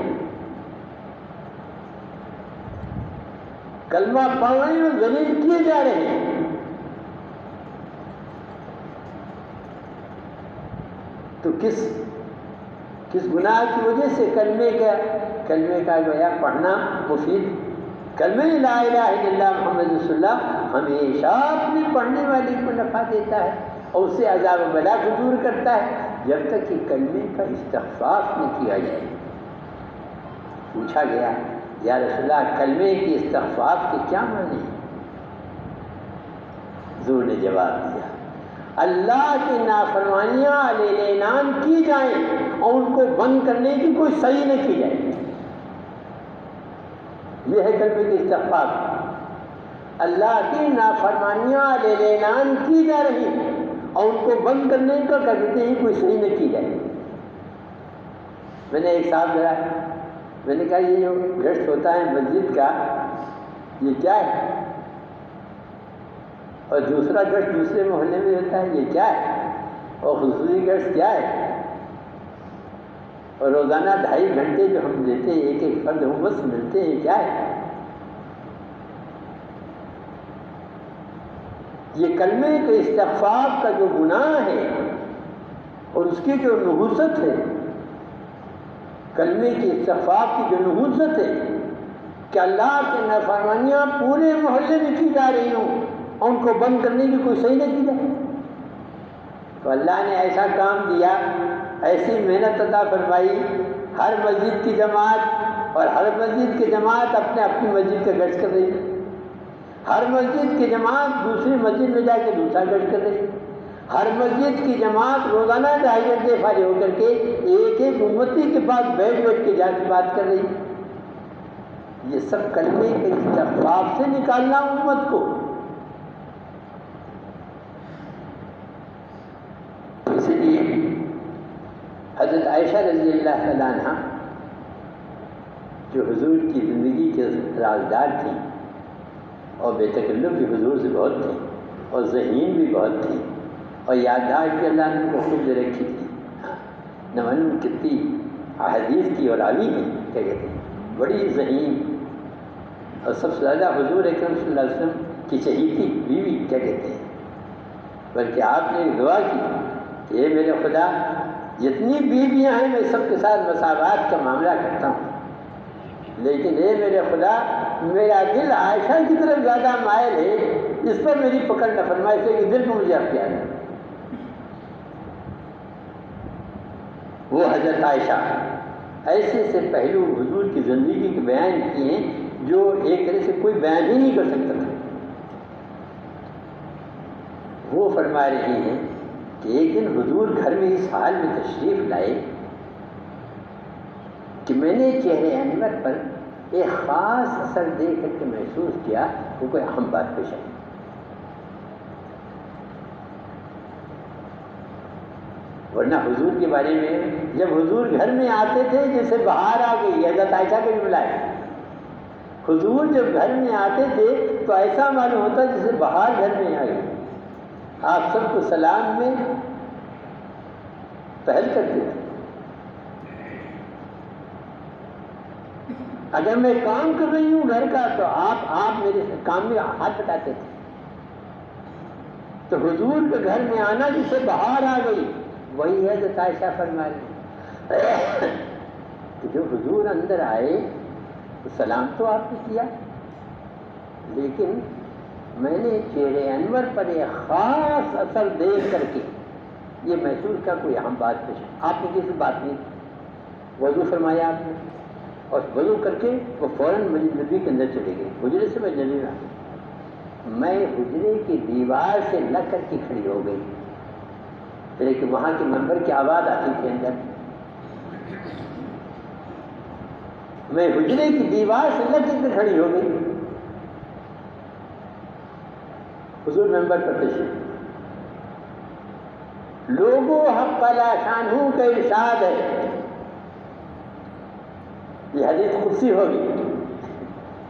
کلمہ پڑھ رہے ہیں اور ذلیل کیے جا رہے ہیں۔ تو کس گناہ کی وجہ سے کلمے کا گویا پڑھنا مفید کلمہ لا الہ الا اللہ محمد رسول اللہ ہمیشہ اپنے پڑھنے والے کو نفع دیتا ہے اور اسے عذاب و بلا کو دور کرتا ہے، جب تک کہ کلمے کا استخفاف نہ کیا جائے۔ پوچھا گیا یا رسول اللہ کلمے کے استخفاف کے کیا معنی ہیں؟ حضور نے جواب دیا اللہ کی نافرمانیاں علیل اعلان کی جائیں اور ان کو بند کرنے کی کوئی صحیح نہ کی جائے، یہ ہے کلمے کے استخفاف۔ اللہ کی نافرمانیاں علیل اعلان کی جا رہی ہیں اور ان کو بند کرنے کا کہتے ہیں کوئی صحیح نہ کی جائے۔ میں نے ایک صاحب ذرا میں نے کہا یہ جو گھرس ہوتا ہے مسجد کا یہ کیا ہے؟ اور دوسرا گھرس دوسرے محلے میں ہوتا ہے یہ کیا ہے؟ اور خصوصی گھرس کیا ہے؟ اور روزانہ 2.5 گھنٹے جو ہم دیتے ہیں ایک ایک فرد ہم بس ملتے ہیں کیا ہے؟ یہ کلمے کے استخفاف کا جو گناہ ہے اور اس کی جو نحوست ہے، کلمے کے استخفاف کی جو نحوست ہے کہ اللہ کی نافرمانیاں پورے محلے میں کی جا رہی ہوں اور ان کو بند کرنے کی کوئی صحیح نہ کی جائے، تو اللہ نے ایسا کام دیا، ایسی محنت عطا فرمائی، ہر مسجد کی جماعت اور ہر مسجد کی جماعت اپنی مسجد کا گشت کر رہی ہے، ہر مسجد کی جماعت دوسری مسجد میں جا کے دوسرا گشت کر رہی ہے، ہر مسجد کی جماعت روزانہ 2.5 گھنٹے فارغ ہو کر کے ایک ایک امتی کے پاس بیٹھ کے جا کے بات کر رہی ہے۔ یہ سب کلمے کے استخفاف سے نکالنا امت کو۔ اسی لیے حضرت عائشہ رضی اللہ تعالیٰ عنہ جو حضور کی زندگی کے رازدار تھی اور بے تکلف بھی حضور سے بہت تھی اور ذہین بھی بہت تھی اور یادداشت بھی اللہ نے کو خوب رکھی تھی، نہ معلوم کتنی احادیث کی اور عالی ہے، کیا کہتے ہیں، بڑی ذہین اور سب سے زیادہ حضور اکرم صلی اللہ علیہ وسلم کی چہیتی بیوی، کیا کہتے ہیں، بلکہ آپ نے دعا کی کہ اے میرے خدا جتنی بیویاں ہیں میں سب کے ساتھ مساوات کا معاملہ کرتا ہوں، لیکن اے میرے خدا میرا دل عائشہ کی طرف زیادہ مائل ہے، اس پر میری پکڑ نہ فرما، اس لیے کہ دل کو مجھے اختیار ہے۔ وہ حضرت عائشہ ایسے سے پہلو حضور کی زندگی کے بیان کیے ہیں جو ایک طرح سے کوئی بیان ہی نہیں کر سکتا تھا۔ وہ فرما رہی ہیں کہ ایک دن حضور گھر میں اس حال میں تشریف لائے کہ میں نے چہرے انور پر ایک خاص اثر دیکھ کر کے محسوس کیا کہ کوئی اہم بات پیش آئی۔ ورنہ حضور کے بارے میں جب حضور گھر میں آتے تھے جیسے بہار آ گئی، حضرت عائشہ کو بھی بلائے، حضور جب گھر میں آتے تھے تو ایسا معلوم ہوتا جیسے بہار گھر میں آئی، آپ سب کو سلام میں پہل کرتے تھے۔ اگر میں کام کر رہی ہوں گھر کا تو آپ میرے کام میں ہاتھ بٹاتے تھے، تو حضور کے گھر میں آنا جسے بہار آ گئی، وہی ہے جو عائشہ فرما رہی کہ جو حضور اندر آئے تو سلام تو آپ نے کیا، لیکن میں نے چہرے انور پر ایک خاص اثر دیکھ کر کے یہ محسوس کا کوئی اہم بات پیش، آپ نے کسی بات نہیں، وضو فرمایا آپ نے اور وضو کر کے وہ فوراً مسجد نبی کے اندر چلے گئے، حجرے سے میں جلی رہا، میں حجرے کی دیوار سے لگ کر کے کھڑی ہو گئی، لیکن وہاں کے منبر کی آواز آتی تھی اندر، میں حجرے کی دیوار سے لگ کر کھڑی ہو گئی، حضور منبر پر تشریف، لوگوں حق لا شانہ کا ارشاد ہے، یہ حدیث قدسی ہوگی،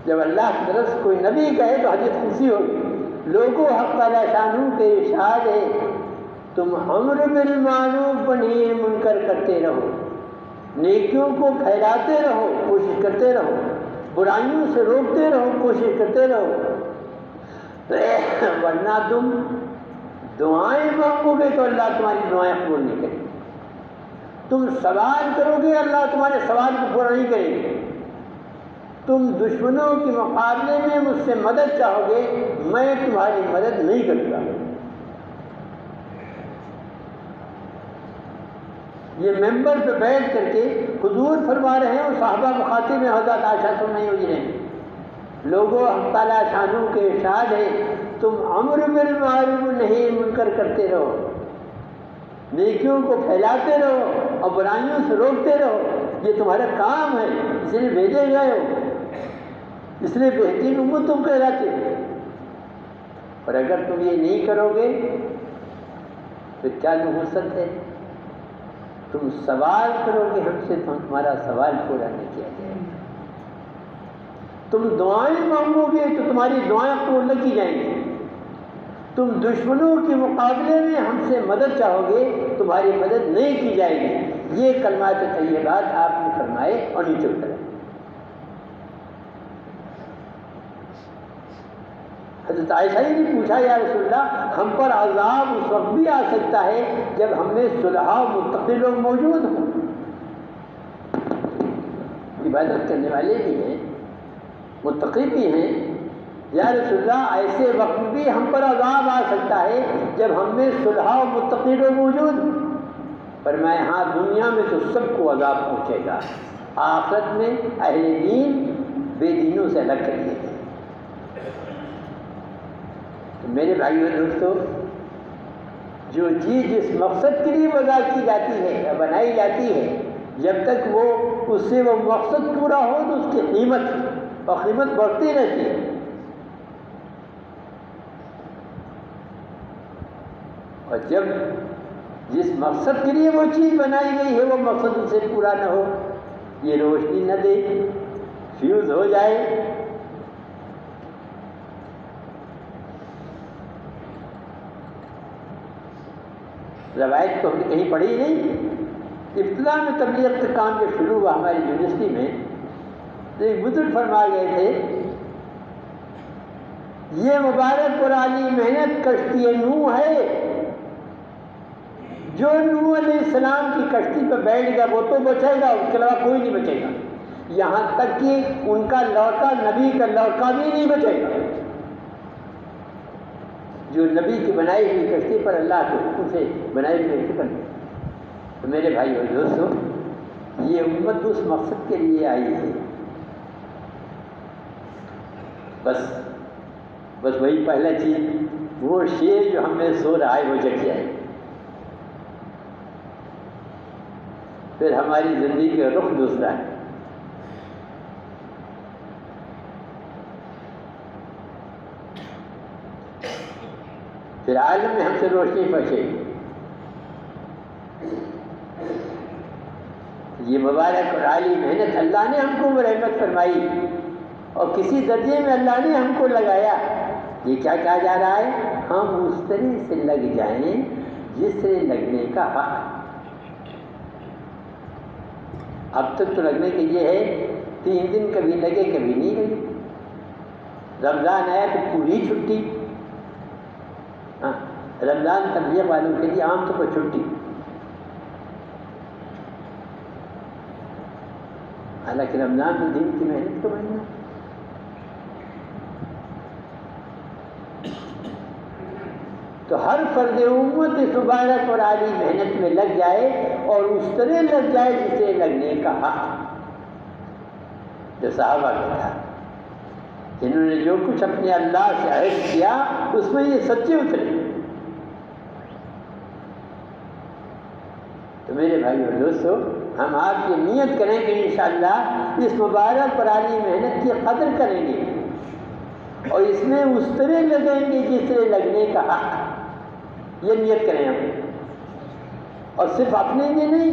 جب اللہ کی طرف سے کوئی نبی کہے تو حدیث قدسی ہوگی، لوگوں حق لا شانہ کا ارشاد ہے تم امر بالمعروف و نہی عن المنکر کرتے رہو، نیکیوں کو پھیلاتے رہو، کوشش کرتے رہو، برائیوں سے روکتے رہو، کوشش کرتے رہو، ورنہ تم دعائیں مانگو گے تو اللہ تمہاری دعائیں قبول نہیں کرے گی، تم سوال کرو گے اللہ تمہارے سوال کو پورا نہیں کرے گی، تم دشمنوں کے مقابلے میں مجھ سے مدد چاہو گے، میں تمہاری مدد نہیں کروں گا۔ یہ ممبر پہ بیٹھ کر کے حضور فرما رہے ہیں اور صحابہ مخاطب میں حضرت عائشہ سن رہی ہوئی ہیں، لوگوں ہم تعالیٰ شانوں کے ارشاد ہے تم امر بالمعروف نہی منکر کرتے رہو، نیکیوں کو پھیلاتے رہو اور برائیوں سے روکتے رہو، یہ تمہارا کام ہے، اس لیے بھیجے گئے ہو، اس لیے بہترین امت تم کہلاتے ہو۔ اور اگر تم یہ نہیں کرو گے تو کیا نحوست ہے؟ تم سوال کرو گے ہم سے تو تمہارا سوال پورا نہیں کیا جائے گا، تم دعائیں مانگو گے تو تمہاری دعائیں قبول نہ کی جائیں گی، تم دشمنوں کے مقابلے میں ہم سے مدد چاہو گے تمہاری مدد نہیں کی جائے گی۔ یہ کلمات طیبات آپ نے فرمائے اور نیچے اترے۔ حضرت عائشہ نے پوچھا یا رسول اللہ ہم پر عذاب اس وقت بھی آ سکتا ہے جب ہم میں صلحاء و متقی لوگ موجود ہوں، عبادت کرنے والے بھی ہیں، متقی بھی ہیں، یا رسول اللہ ایسے وقت بھی ہم پر عذاب آ سکتا ہے جب ہم میں صلحاء و متقی لوگ موجود ہوں؟ فرمایا ہاں، دنیا میں تو سب کو عذاب پہنچے گا، آخرت میں اہل دین بے دینوں سے الگ کر دیے گئے۔ میرے بھائیو دوستو، جو چیز جس مقصد کے لیے وضع کی جاتی ہے یا بنائی جاتی ہے، جب تک وہ اس سے وہ مقصد پورا ہو تو اس کی قیمت اور قیمت بڑھتی رہتی ہے، اور جب جس مقصد کے لیے وہ چیز بنائی گئی ہے وہ مقصد اس سے پورا نہ ہو، یہ روشنی نہ دے، فیوز ہو جائے، روایت تو ہم نے کہیں پڑھی نہیں۔ ابتدا میں تبلیغ کا کام جو شروع ہوا ہماری یونیورسٹی میں تو ایک بزرگ فرما گئے تھے، یہ مبارک اور عالی محنت کشتی نوح ہے، جو نوح علیہ السلام کی کشتی پہ بیٹھ گیا وہ تو بچے گا، اس کے علاوہ کوئی نہیں بچے گا، یہاں تک کہ ان کا لڑکا، نبی کا لڑکا بھی نہیں بچے گا۔ جو نبی کی بنائی ہوئی کشتی پر اللہ کے حکم سے بنائی ہوئی کشتی پر، تو میرے بھائی اور دوستو، یہ امت اس مقصد کے لیے آئی ہے، بس وہی پہلا چیز، وہ شیر جو ہم میں سو رہا ہے وہ جگ جائے، پھر ہماری زندگی کا رخ دوسرا ہے۔ پھر عالم میں ہم سے روشنی پہنچے گی۔ یہ مبارک اور عالی محنت اللہ نے ہم کو رحمت فرمائی، اور کسی درجے میں اللہ نے ہم کو لگایا۔ یہ کیا کہا جا رہا ہے؟ ہم اس طرح سے لگ جائیں جس سے لگنے کا حق۔ اب تک تو لگنے کے یہ ہے 3 دن کبھی لگے کبھی نہیں لگے، رمضان آیا تو پوری چھٹی، ہاں رمضان تبلیغ والوں کے لیے عام طور پر چھٹی، حالانکہ رمضان میں دین کی محنت کا مہینہ، تو ہر فرد امت اس مبارک اور عالی محنت میں لگ جائے اور اس طرح لگ جائے جسے لگنے کا حق۔ جو صحابہ کا تھا، جنہوں نے جو کچھ اپنے اللہ سے عہد کیا اس میں یہ سچے اترے۔ تو میرے بھائی اور دوستو، ہم آپ کی نیت کریں کہ انشاءاللہ اس مبارک اور عالی محنت کی قدر کریں گے اور اس میں اس طرح لگیں گے جس طرح لگنے کا حق۔ یہ نیت کریں ہم، اور صرف اپنے لیے نہیں،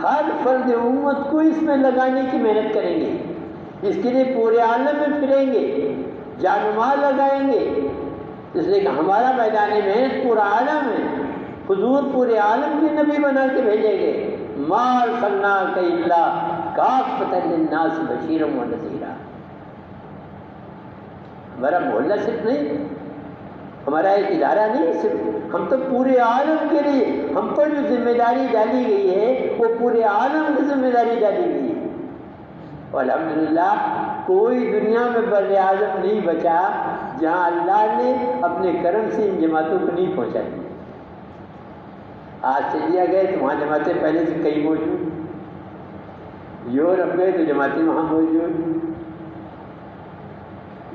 ہر فرد امت کو اس میں لگانے کی محنت کریں گے، اس کے لیے پورے عالم میں پھریں گے، جان و مال لگائیں گے، اس لیے کہ ہمارا میدان محنت پورا عالم ہے، حضور پورے عالم کے نبی بنا کے بھیجیں گے۔ ما ارسلناک الا کافۃ للناس بشیرا ونذیرا۔ ہمارا محلہ صرف نہیں، ہمارا ایک ادارہ نہیں، صرف ہم تو پورے عالم کے لیے، ہم پر جو ذمہ داری ڈالی گئی ہے وہ پورے عالم کی ذمہ داری ڈالی گئی ہے، اور الحمدللہ کوئی دنیا میں بر اعظم نہیں بچا جہاں اللہ نے اپنے کرم سے ان جماعتوں کو نہیں پہنچائی۔ آسٹریلیا گئے تو وہاں جماعتیں پہلے سے کئی موجود، یورپ گئے تو جماعتیں وہاں موجود،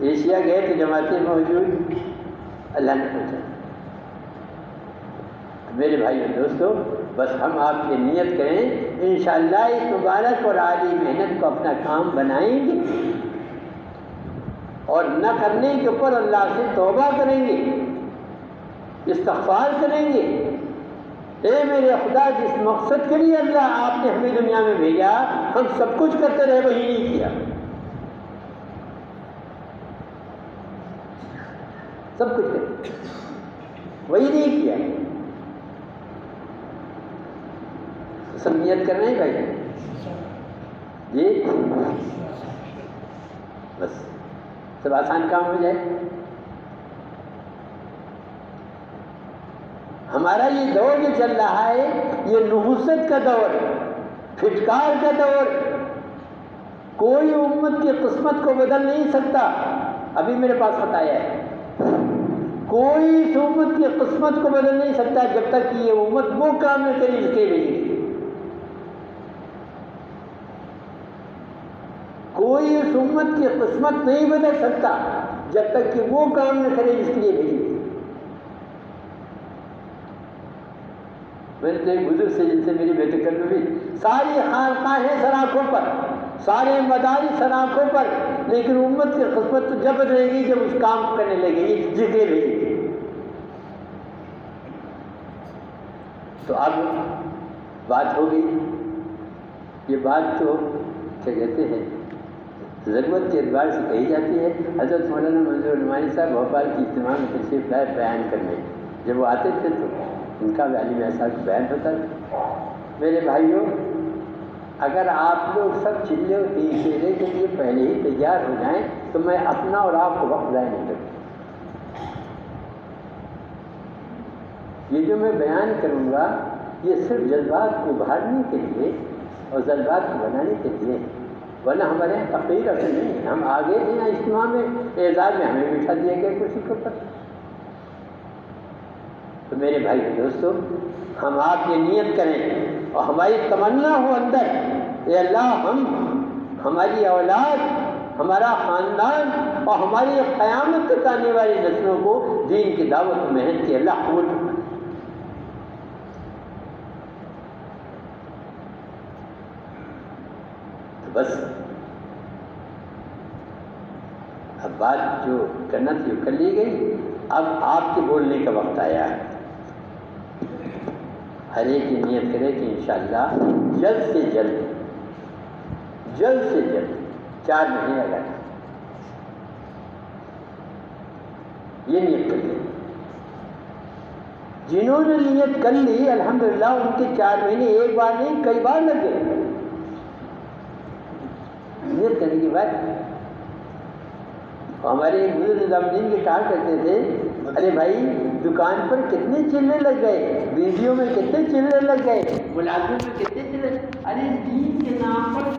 ایشیا گئے تو جماعتیں موجود، اللہ نے پہنچا۔ میرے بھائی اور دوستو، بس ہم آپ کی نیت کریں، انشاءاللہ اس مبارک اور عالی محنت کو اپنا کام بنائیں گے اور نہ کرنے کے اوپر اللہ سے توبہ کریں گے، استغفار کریں گے۔ اے میرے خدا، جس مقصد کے لیے اللہ آپ نے ہمیں دنیا میں بھیجا، ہم سب کچھ کرتے رہے، وہی نہیں کیا، سب کچھ کرتے وہی نہیں کیا۔ سب نیت کر رہے ہیں بھائی جی، بس سب آسان کام ہو جائے۔ ہمارا یہ دور جو چل رہا ہے، یہ نحوست کا دور، پھٹکار کا دور، کوئی امت کی قسمت کو بدل نہیں سکتا۔ ابھی میرے پاس خط آیا ہے، کوئی اس امت کی قسمت کو بدل نہیں سکتا جب تک کہ یہ امت وہ کام نہ کرے جس کے لیے۔ کوئی اس امت کی قسمت نہیں بدل سکتا جب تک کہ وہ کام نہ کرے جس کے لیے بھیجی۔ میں نے تو ایک بزرگ سے جن سے میری بیٹے کر ہوئی، ساری خانقاہیں سر آنکھوں پر، سارے مدارس سر آنکھوں پر، لیکن امت کی قسمت تو جب بدلے گی جب اس کام کو کرنے لگے گی جس کے لیے۔ تو اب بات ہو گئی، یہ بات تو کیا کہتے ہیں ضرورت کے اعتبار سے کہی جاتی ہے۔ حضرت مولانا منظور نعمانی صاحب بھوپال کی اجتماع میں تشریف لائے بیان کرنے، جب وہ آتے تھے تو ان کا بھی عالم ایسا بیان ہوتا تھا۔ میرے بھائیوں، اگر آپ لوگ سب چلے اور تین چہرے کے لیے پہلے ہی تیار ہو جائیں تو میں اپنا اور آپ کو وقت ضائع نہیں کروں۔ یہ جو میں بیان کروں گا یہ صرف جذبات کو ابھارنے کے لیے اور جذبات کو بنانے کے لیے، ورنہ ہمارے یہاں تقریر ایسے نہیں ہے۔ ہم آگے تھے یہاں اجتماع میں، اعزاز میں ہمیں بٹھا دیا گیا کرسی کے اوپر۔ تو میرے بھائی اور دوستو، ہم آپ یہ نیت کریں اور ہماری تمنا ہو اندر، اے اللہ، ہم، ہماری اولاد، ہمارا خاندان اور ہماری قیامت تک آنے والی نسلوں کو دین کی دعوت و محنت کی اللہ قبول کرے۔ بس اب بات جو کرنا تھی وہ کر لی گئی، اب آپ کے بولنے کا وقت آیا ہے۔ ہر ایک کی نیت کرے کہ انشاءاللہ جلد سے جلد 4 مہینے لگا، یہ نیت کر لی۔ جنہوں نے نیت کر لی الحمدللہ ان کے 4 مہینے ایک بار نہیں کئی بار لگ گئے نیت کرنے کی بات۔ ہمارے ایک بزرگ نظام الدین کے کہا کرتے تھے، ارے بھائی دکان پر کتنے چلے لگ گئے، ویڈیو میں کتنے چلے لگ گئے، ملازم میں کتنے چلے، ارے دین کے نام پر